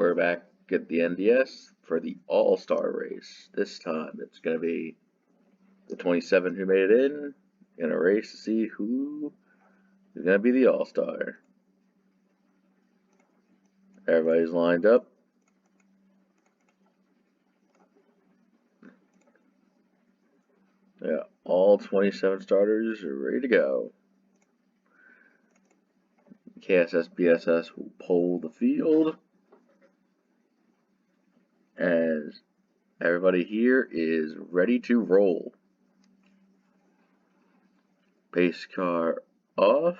We're back at the NDS for the All-Star race. This time it's going to be the 27 who made it in a race to see who is going to be the All-Star. Everybody's lined up. Yeah, all 27 starters are ready to go. KSS BSS will pole the field. As everybody here is ready to roll. Pace car off.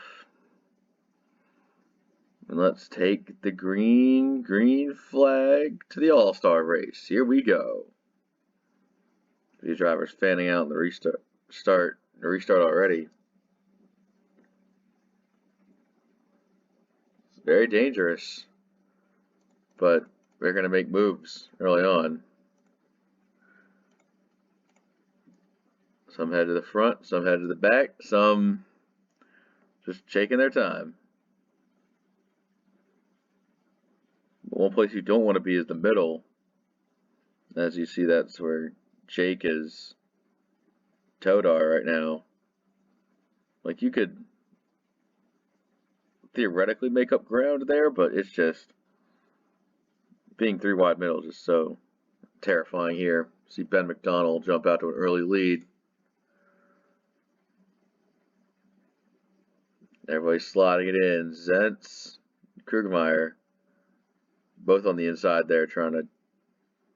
And let's take the green flag to the All-Star race. Here we go. These drivers fanning out in the restart already. It's very dangerous, but we're going to make moves early on. Some head to the front, some head to the back, some just taking their time. But one place you don't want to be is the middle. As you see, that's where Jake is Todar right now. Like, you could theoretically make up ground there, but it's just being three wide middle is just so terrifying here. See Ben McDonald jump out to an early lead. Everybody's sliding it in. Zentz, Krugermeyer, both on the inside there, trying to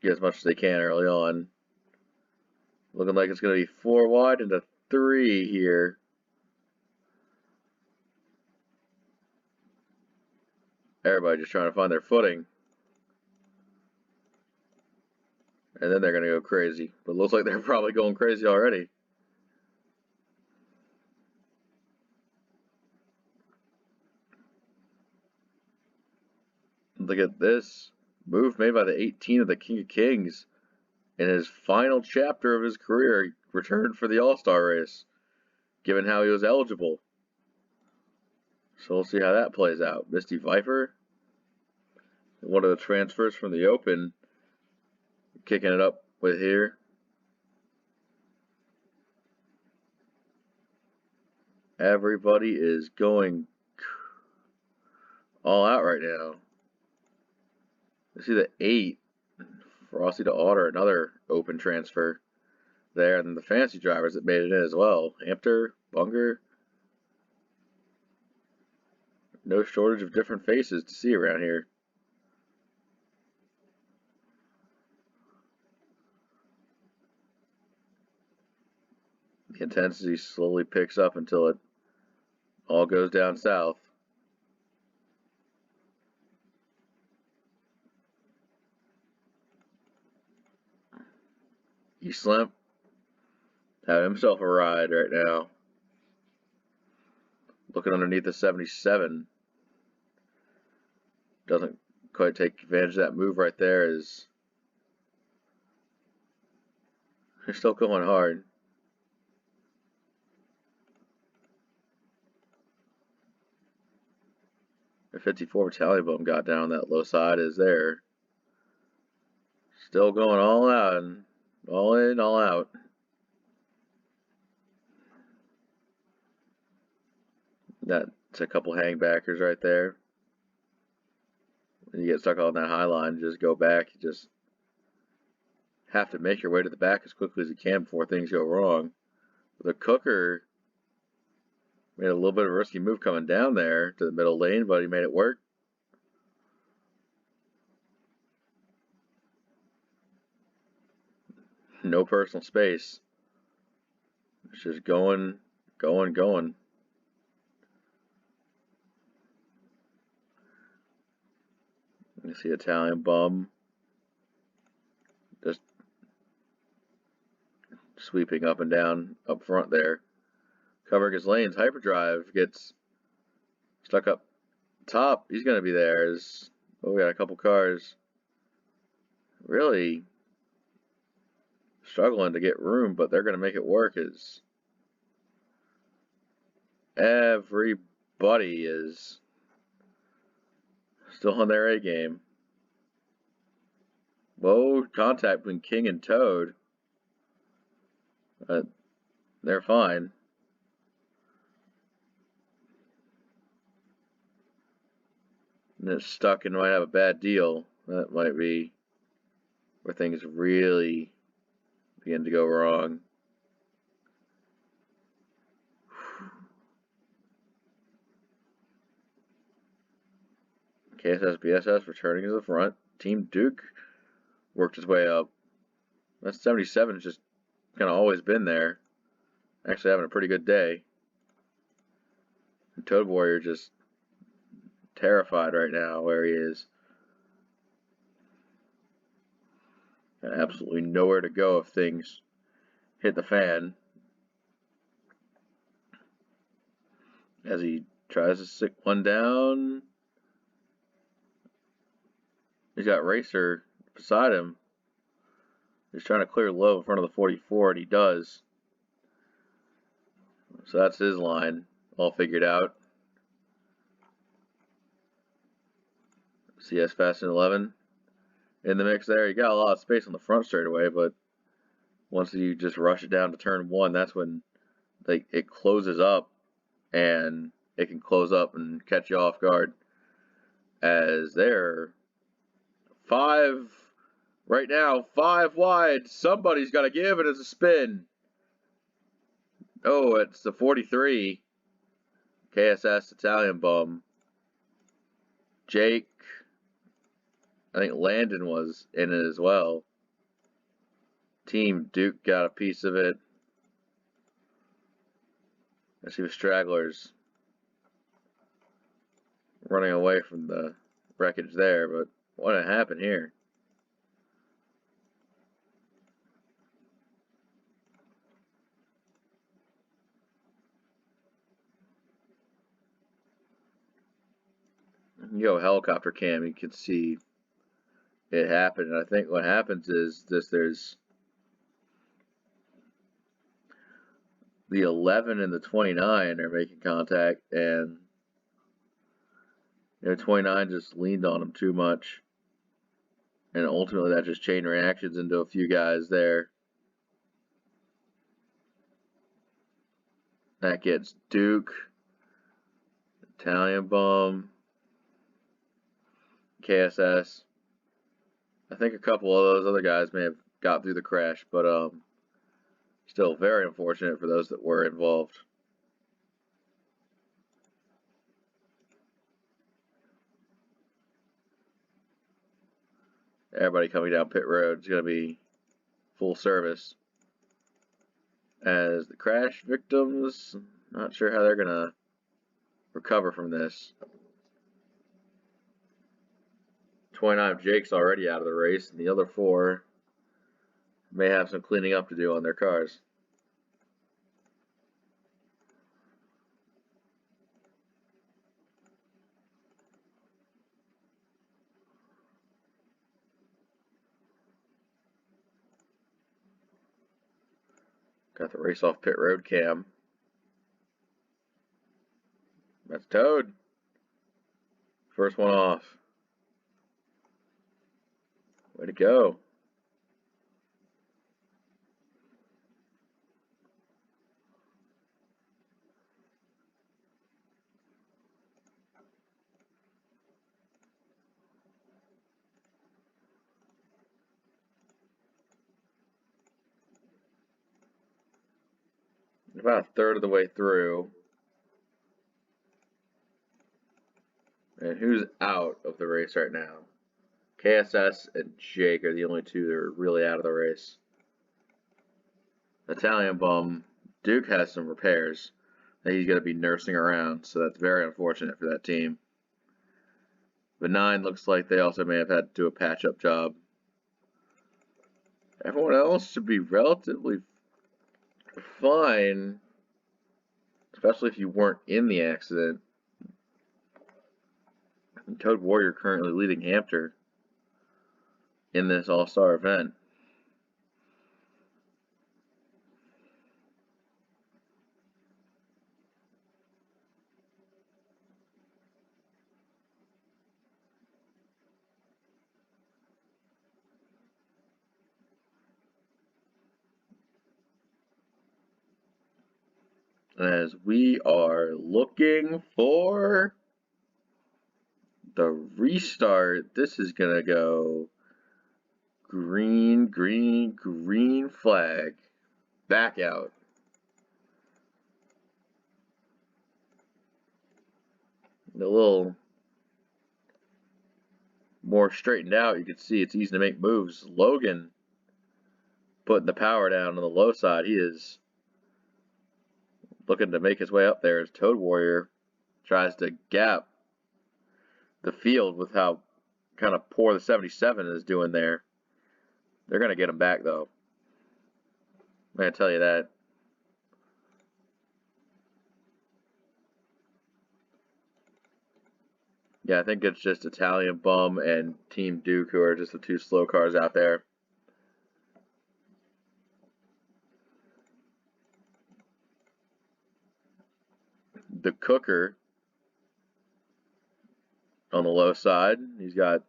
get as much as they can early on. Looking like it's going to be 4 wide into 3 here. Everybody just trying to find their footing. And then they're going to go crazy. But it looks like they're probably going crazy already. Look at this move made by the 18 of the King of Kings. In his final chapter of his career, he returned for the All-Star race, given how he was eligible. So we'll see how that plays out. Misty Viper, one of the transfers from the Open, kicking it up with here. Everybody is going all out right now. You see the 8. Frosty to Otter, another Open transfer there, and then the fancy drivers that made it in as well. Hampter, Bunger. No shortage of different faces to see around here. The intensity slowly picks up until it all goes down south. Slimp having himself a ride right now. Looking underneath the 77. Doesn't quite take advantage of that move right there. They're still going hard. The 54 Battalion Bum got down that low side is there. Still going all out and all in, all out. That's a couple hangbackers right there. When you get stuck on that high line, just go back. You just have to make your way to the back as quickly as you can before things go wrong. The Cooker made a little bit of a risky move coming down there to the middle lane, but he made it work. No personal space. It's just going. You see Italian Bum just sweeping up and down up front there. Covering his lanes. Hyperdrive gets stuck up top. He's going to be there. We got a couple cars really struggling to get room, but they're going to make it work. As everybody is still on their A game. Whoa, contact between King and Toad. They're fine. And it's stuck and might have a bad deal. That might be where things really begin to go wrong. KSS BSS returning to the front. Team Duke worked his way up. That 77 has just kind of always been there. Actually having a pretty good day. And Toad Warrior just terrified right now where he is. Absolutely nowhere to go if things hit the fan. As he tries to stick one down. He's got Racer beside him. He's trying to clear low in front of the 44, and he does. So that's his line all figured out. CS Fast and 11 in the mix there. You got a lot of space on the front straightaway, but once you just rush it down to turn one, that's when it closes up, and it can close up and catch you off guard. As they're 5 right now, 5 wide. Somebody's got to give it as a spin. Oh, it's the 43. KSS Italian Bum. Jake. I think Landon was in it as well. Team Duke got a piece of it. I see the stragglers running away from the wreckage there, but what happened here? You go helicopter cam, you can see it happen. And I think what happens is there's the 11 and the 29 are making contact, and 29 just leaned on him too much, and ultimately that just chain reactions into a few guys there. That gets Duke, Italian Bum, KSS. I think a couple of those other guys may have got through the crash, but still very unfortunate for those that were involved. Everybody coming down pit road is going to be full service. As the crash victims, not sure how they're going to recover from this. 29 Jake's already out of the race, and the other 4 may have some cleaning up to do on their cars. Got the race off pit road cam. That's Toad. First one off. Way to go. About a third of the way through. And who's out of the race right now? KSS and Jake are the only 2 that are really out of the race. Italian Bum. Duke has some repairs that he's going to be nursing around, so that's very unfortunate for that team. But 9 looks like they also may have had to do a patch-up job. Everyone else should be relatively fine, especially if you weren't in the accident. And Toad Warrior currently leading Hampton in this all-star event. as we are looking for the restart. This is gonna go green, green, green flag. Back out. A little more straightened out. You can see it's easy to make moves. Logan putting the power down on the low side. He is looking to make his way up there as Toad Warrior tries to gap the field with how kind of poor the 77 is doing there. They're going to get him back, though. I'm going to tell you that. Yeah, I think it's just Italian Bum and Team Duke who are just the two slow cars out there. The Cooker on the low side. He's got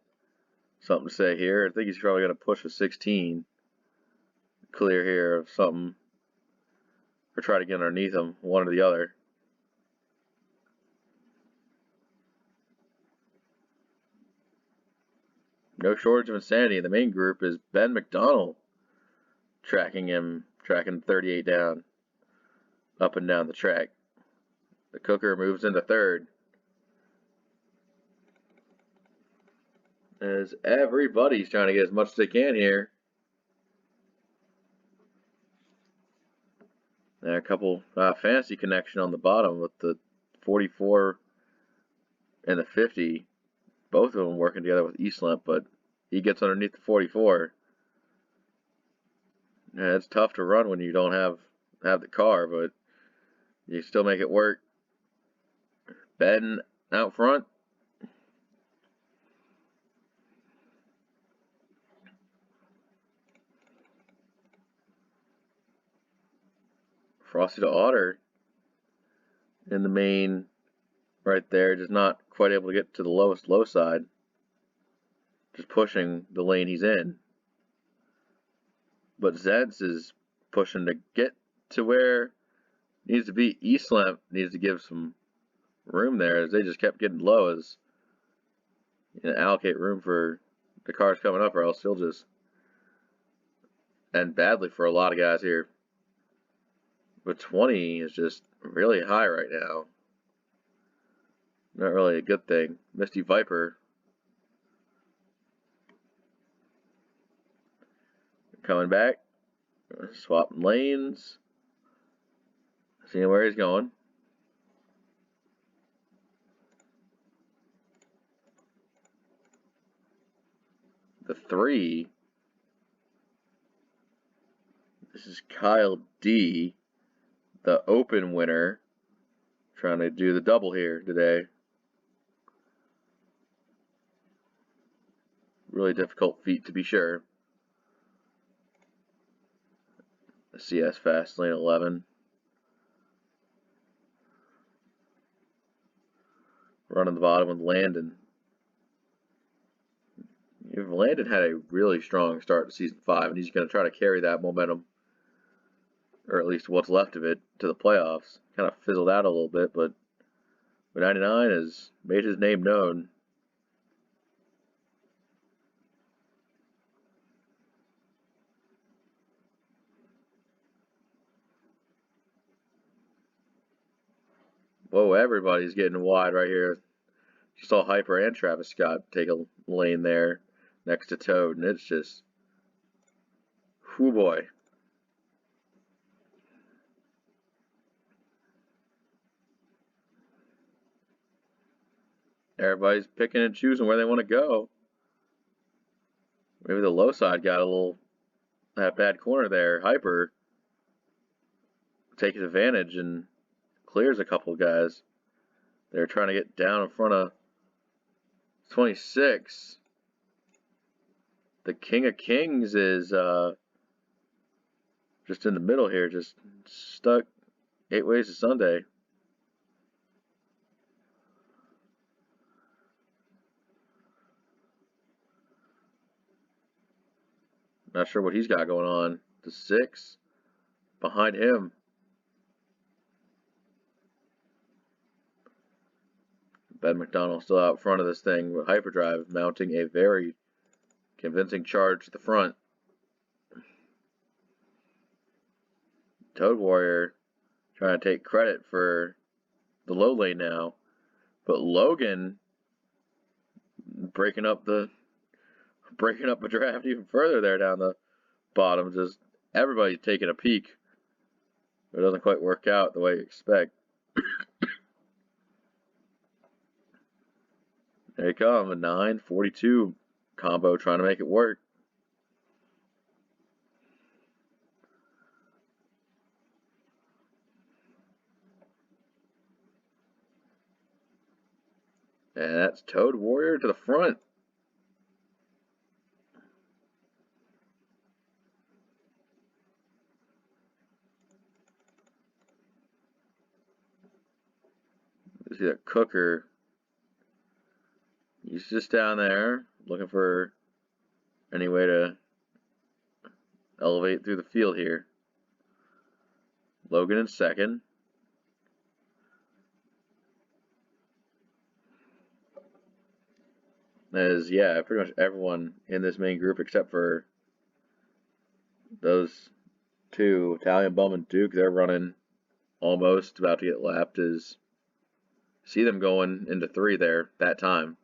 something to say here. I think he's probably going to push a 16. Clear here of something. Or try to get underneath him, one or the other. No shortage of insanity. The main group is Ben McDonald tracking him, tracking 38 down, up and down the track. The Cooker moves into third. As everybody's trying to get as much as they can here. And a couple fantasy connection on the bottom with the 44 and the 50. Both of them working together with Eastlamp, but he gets underneath the 44. Yeah, it's tough to run when you don't have the car, but you still make it work. Ben out front. Frosty to Otter in the main right there, just not quite able to get to the lowest low side. Just pushing the lane he's in. But Zeds is pushing to get to where he needs to be. Eastlamp needs to give some room there as they just kept getting low as allocate room for the cars coming up or else he'll just end badly for a lot of guys here. But 20 is just really high right now. Not really a good thing. Misty Viper coming back, swapping lanes, seeing where he's going. The 3. This is Kyle D, the Open winner, trying to do the double here today. Really difficult feat to be sure. The CS Fast Lane 11. Running the bottom with Landon. Landon had a really strong start to Season 5, and he's going to try to carry that momentum, or at least what's left of it, to the playoffs. Kind of fizzled out a little bit, but 99 has made his name known. Whoa, everybody's getting wide right here. You saw Hyper and Travis Scott take a lane there next to Toad, and it's just, whoo boy. Everybody's picking and choosing where they want to go. Maybe the low side got a little that bad corner there. Hyper takes advantage and clears a couple guys. They're trying to get down in front of 26. The King of Kings is just in the middle here, just stuck 8 ways to Sunday. Not sure what he's got going on. The 6 behind him. Ben McDonald still out front of this thing with hyperdrive, mounting a very convincing charge to the front. Toad Warrior trying to take credit for the low lane now, but Logan breaking up the draft even further there down the bottom. Just everybody taking a peek. It doesn't quite work out the way you expect. There you come, a 9-42 combo trying to make it work. And that's Toad Warrior to the front. You see that Cooker. He's just down there looking for any way to elevate through the field here. Logan in second. As yeah, pretty much everyone in this main group except for those two, Italian Bum and Duke, they're running almost about to get lapped. See them going into 3 there that time.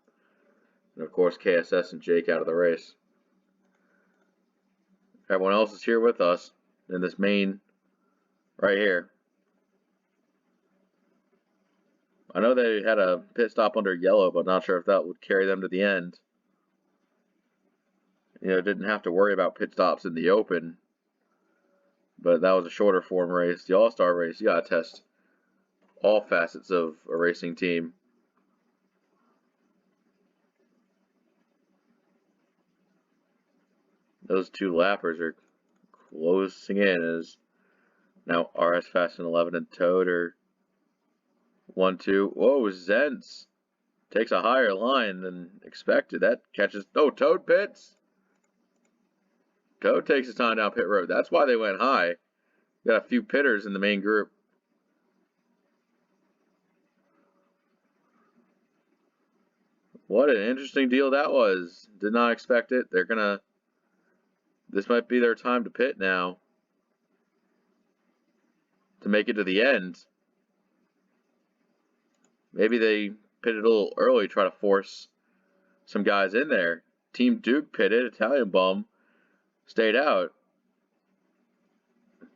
And of course, KSS and Jake out of the race. Everyone else is here with us in this main right here. I know they had a pit stop under yellow, but not sure if that would carry them to the end. Didn't have to worry about pit stops in the open, but that was a shorter form race. The All-Star race, you gotta test all facets of a racing team. Those two lappers are closing in as now RS Fast and 11 and Toad are 1-2. Whoa, Zentz takes a higher line than expected. That catches. Oh, Toad pits. Toad takes his time down pit road. That's why they went high. Got a few pitters in the main group. What an interesting deal that was. Did not expect it. This might be their time to pit now. To make it to the end. Maybe they pitted a little early, try to force some guys in there. Team Duke pitted, Italian Bum stayed out.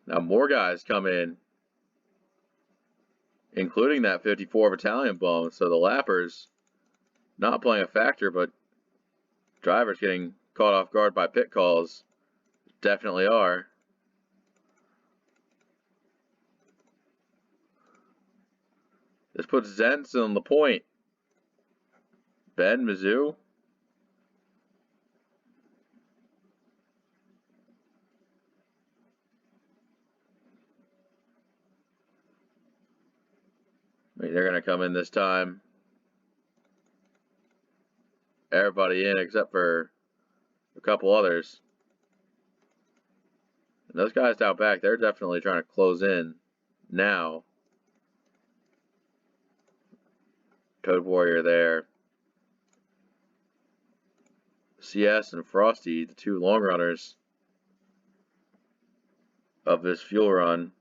Now more guys come in, including that 54 of Italian Bum. So the lappers not playing a factor, but drivers getting caught off guard by pit calls definitely are. This puts Zentz on the point. Ben, Mizzou. They're going to come in this time. Everybody in except for a couple others. And those guys down back, they're definitely trying to close in now. Toad Warrior there. CS and Frosty, the two long runners of this fuel run.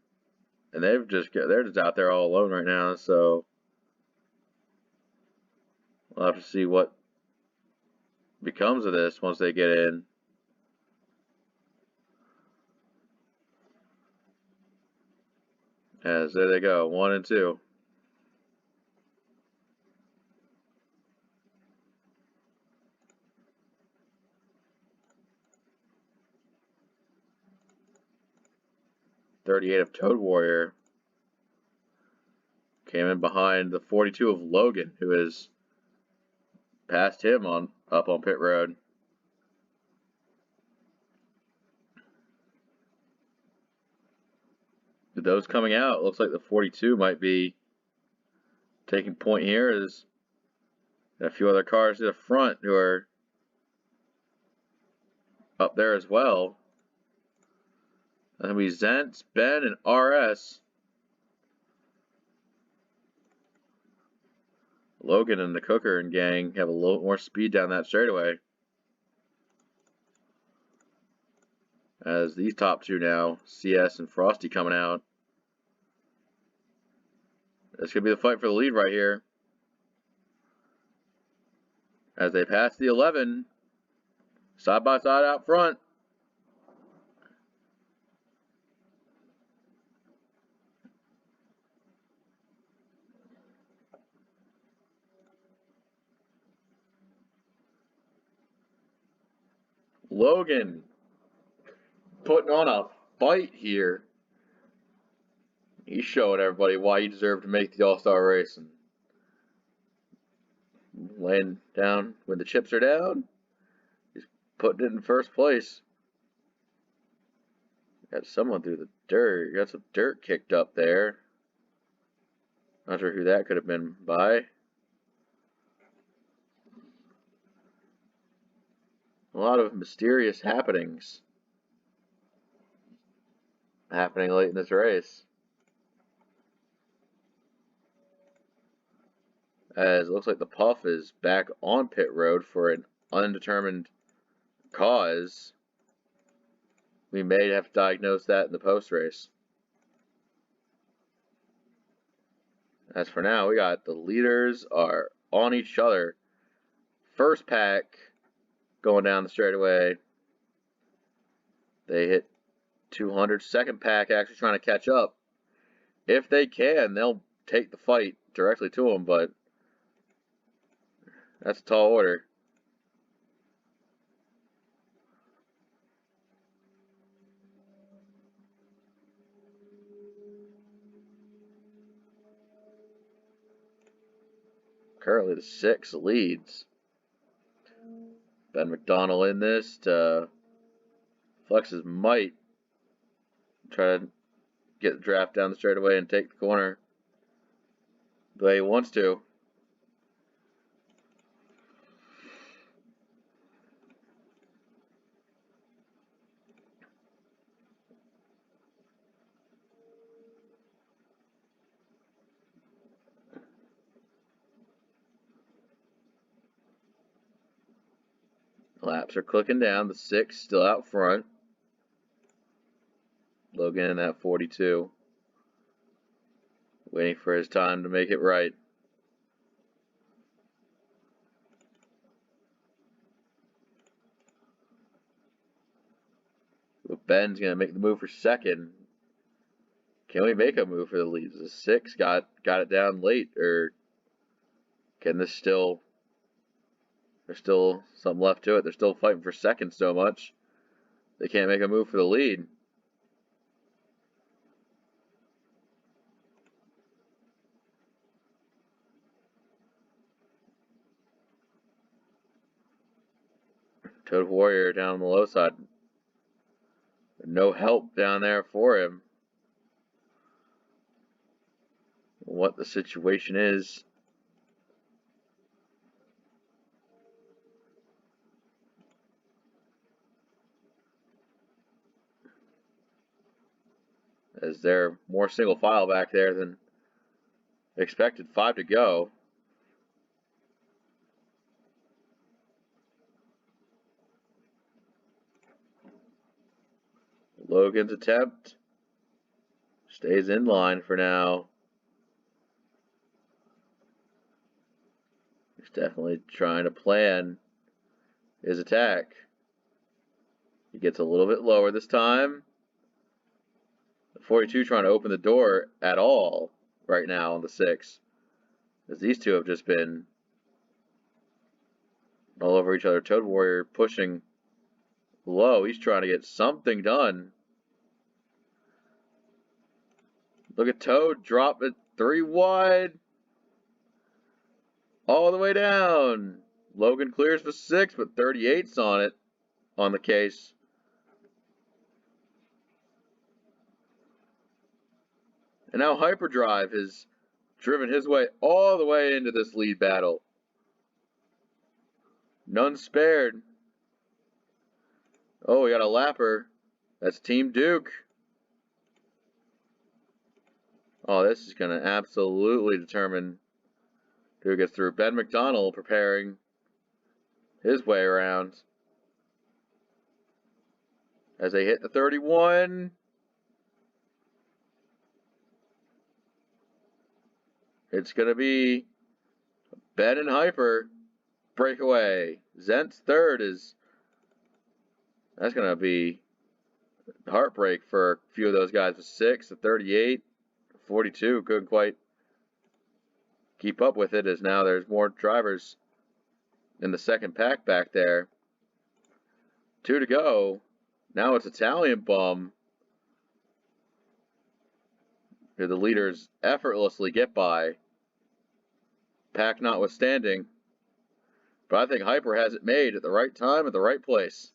And they're just out there all alone right now, so we'll have to see what becomes of this once they get in. As there they go, 1 and 2. .38 of Toad Warrior came in behind the 42 of Logan, who has passed him up on pit road. With those coming out, looks like the 42 might be taking point here. As a few other cars to the front who are up there as well. That'll be Zentz, Ben, and RS. Logan and the Cooker and gang have a little more speed down that straightaway. As these top two now, CS and Frosty coming out. This could be the fight for the lead right here. As they pass the 11, side by side out front. Logan putting on a fight here. He's showing everybody why he deserved to make the All-Star race. And laying down when the chips are down, he's putting it in first place. Got someone through the dirt. Got some dirt kicked up there. Not sure who that could have been by. A lot of mysterious happenings happening late in this race. As it looks like the Puff is back on pit road for an undetermined cause. We may have to diagnose that in the post-race. As for now, we got the leaders are on each other. First pack going down the straightaway. They hit 200. Second pack actually trying to catch up. If they can, they'll take the fight directly to them, but that's a tall order. Currently the 6 leads. Ben McDonald in this to flex his might. Try to get the draft down the straightaway and take the corner the way he wants to. Laps are clicking down. The 6 still out front. Logan in that 42. Waiting for his time to make it right. But Ben's going to make the move for second. Can we make a move for the lead? The 6 got it down late, or can this still... There's still something left to it. They're still fighting for second so much. They can't make a move for the lead. Toad Warrior down on the low side. No help down there for him. What the situation is. As they're more single file back there than expected. 5 to go. Logan's attempt stays in line for now. He's definitely trying to plan his attack. He gets a little bit lower this time. The 42 trying to open the door at all right now on the 6. As these two have just been all over each other. Toad Warrior pushing low. He's trying to get something done. Look at Toad drop it 3 wide. All the way down. Logan clears for 6, but 38's on it, on the case. And now Hyperdrive has driven his way all the way into this lead battle. None spared. Oh, we got a lapper. That's Team Duke. Oh, this is going to absolutely determine Who gets through? Ben McDonald preparing his way around. As they hit the 31. It's going to be Ben and Hyper breakaway. Zent's third that's going to be heartbreak for a few of those guys. 6 to 38, 42. Couldn't quite keep up with it as now there's more drivers in the second pack back there. 2 to go. Now it's Italian Bum. Here the leaders effortlessly get by. Pack notwithstanding. But I think Hyper has it made at the right time, at the right place.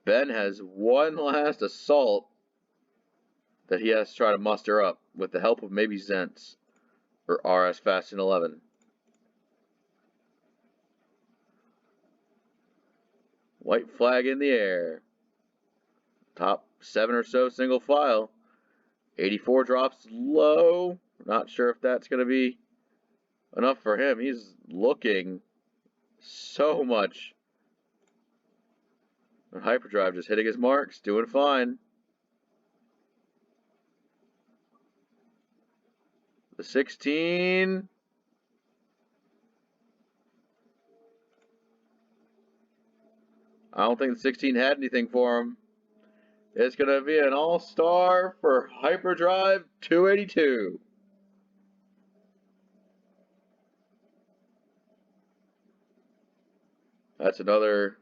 Ben has one last assault that he has to try to muster up with the help of maybe Zent's or RS Fast and 11. White flag in the air. Top 7 or so single file. 84 drops low. Not sure if that's going to be enough for him. He's looking so much. And Hyperdrive just hitting his marks, doing fine. The 16. I don't think the 16 had anything for him. It's going to be an all-star for Hyperdrive 282. That's another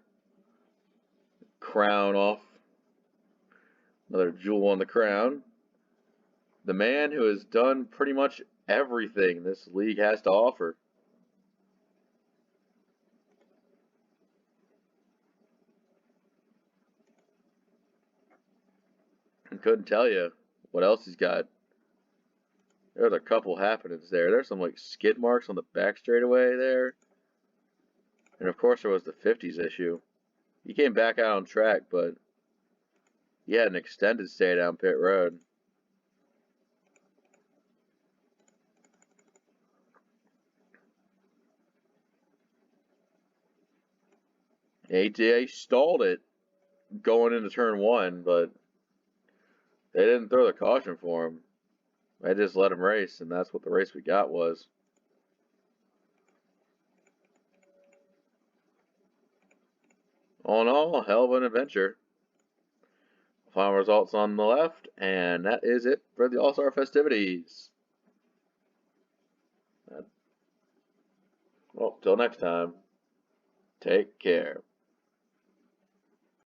crown off. Another jewel on the crown. The man who has done pretty much everything this league has to offer. I couldn't tell you what else he's got. There's a couple happenings there. There's some like skid marks on the back straightaway there. And of course there was the 50s issue. He came back out on track, but he had an extended stay down pit road. ATA stalled it going into turn 1, but they didn't throw the caution for him. They just let him race, and that's what the race we got was. All in all, a hell of an adventure. Final results on the left, and that is it for the All-Star festivities. Well, till next time, take care.